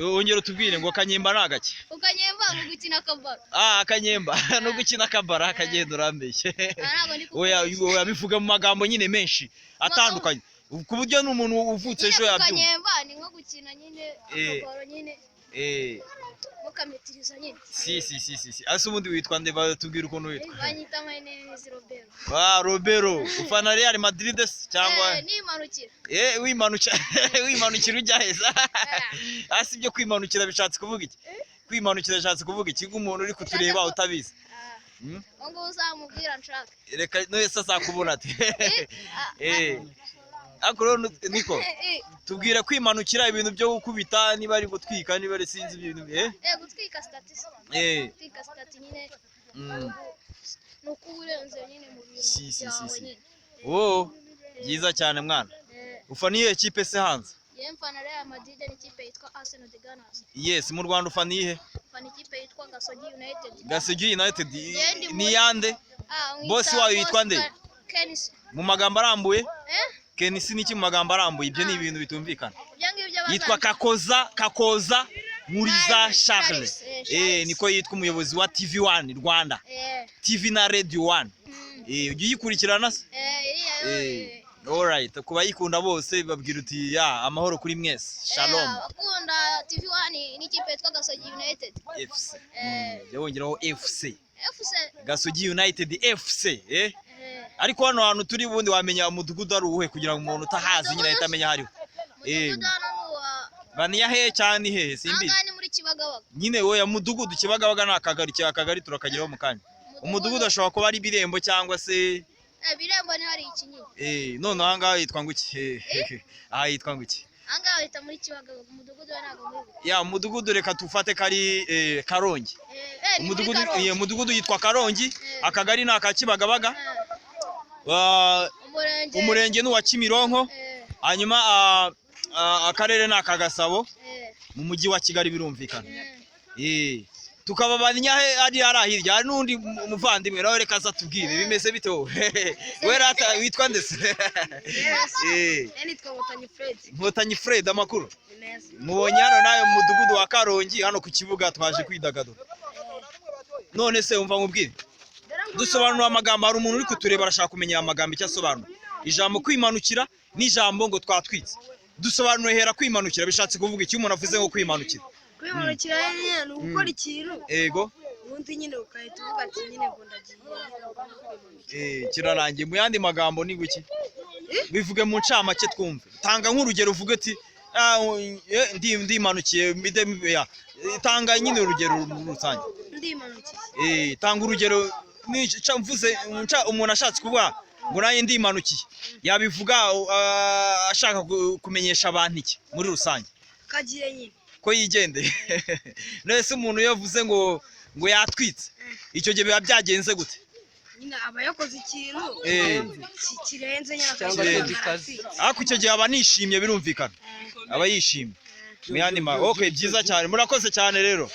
Ongera utubwire ngo kanyemba nagake. Ukanyemba mu gukina akabaro. Akanyemba no gukina akabara akagenda urambeshye. Oya bivuga mu magambo nyine menshi atandukanye. Ku buryo n'umuntu uvutse ejo yabyumva. Kanyemba ni nko gukina nyine akabaro nyine. Mukametiriza nyine. Si. Ase ubundi witwa nde batubwira ukuntu witwa? Banyita my name is Robero. Robero. Ufana Real Madrid cyangwa? Nimanukira. Wimanukira ujya heza. Asi byo kwimanukira bishatse kuvuga iki? Kwimanukira bishatse kuvuga iki? Umuntu uri kutureba utabizi. Ngo uzamubwira nshaka. Reka no sasa kubona ati. Akoro niko. Tubwira kwimanukira ibintu byo gukubita niba ari gutwika niba ari sinzi ibintu gutwika status. Gutwika status nyine. Nuko urenze nyine mu bintu. Byiza cyane mwana. Ufaniye equipe se hanze? Mfana Real Madrid n'ikipe yitwa Arsenal de Gunners. Yes, mu Rwanda ufaniye? Mfana ikipe yitwa Gasogi United. Gasogi United ni yande? Boss wayo yitwa nde? Kenisi. Mu magambo arambuye? Kenisi niki mu magambo arambuye? Ibyo ni ibintu bitumvikana. Yitwa Kakoza Muriza Charles. Niko yitwa umuyobozi wa TV1 Rwanda. TV na Radio 1. Ujye uyikurikirana se? Alright, kubayikunda bose babwira uti ya amahoro kuri mwese. Shalom. Akunda TV1 n'ikipe yitwa Gasogi United. FC. Yongeraho FC. FC. Gasogi United FC, Ariko hano hantu turi bundi wamenya umudugudu ari uwuhe kugira ngo umuntu utahazi nyine ahita amenya hariho. Baniya he cyane he simbi. Angani muri Kibagabaga. Nyine oya mudugudu Kibagabaga nakagari turakageraho mukanya. Umudugudu ashobora kuba ari Birembo cyangwa se Birembo ni hari ikinyini. None aha yitwa nguki? Aha yitwa nguki? Anga wita muri Kibagabaga umudugudu ntago muri. Ya umudugudu reka tufate kari Karongi. Umudugudu yitwa Karongi, akagari naka Kibagabaga. Umurenge n'uwa Kimironko. Hanyuma akarere naka Gasabo. Mu mujyi wa Kigali birumvikana. Tukaba banyahe ari hirya hari nundi muvandimwe nawe reka zatubwire bimeze bite wowe werata witwa ndese nitwa Nkotanyi Fred amakuru mubonye hano nayo mu mudugudu wa Karongi hano ku kibuga twaje kwidagadura none se umva nkubwire dusobanura amagambo hari umuntu uri kutureba arashaka kumenya amagambo icyo asobanura ijambo kwimanukira n'ijambo ngo twatwitse dusobanura hera kwimanukira bishatse kuvuga iki umuntu avuze ngo kwimanukira kwimanukira nyine ni ugukora ikintu ego ubundi nyine ukahita uvuga ati nyine ngo ndagiye kirarangiye mu yandi magambo ni guki bivuge mu ncamake twumve tanga nk'urugero uvuge ati ndimanukiye tanga nyine urugero rusange ndimanukiye tanga urugero mvuze umuntu ashatse kuvuga ngo naye ndimanukiye yabivuga ashaka kumenyesha abantu iki muri rusange kagiye nyine ko yigendeye nese umuntu yavuze ngo yatwitse icyo gihe biba byagenze gute nyine aba yakoze ikintu kirenze nyine ariko icyo gihe aba nishimye birumvikana aba yishimye mu yandi okay byiza cyane murakoze cyane rero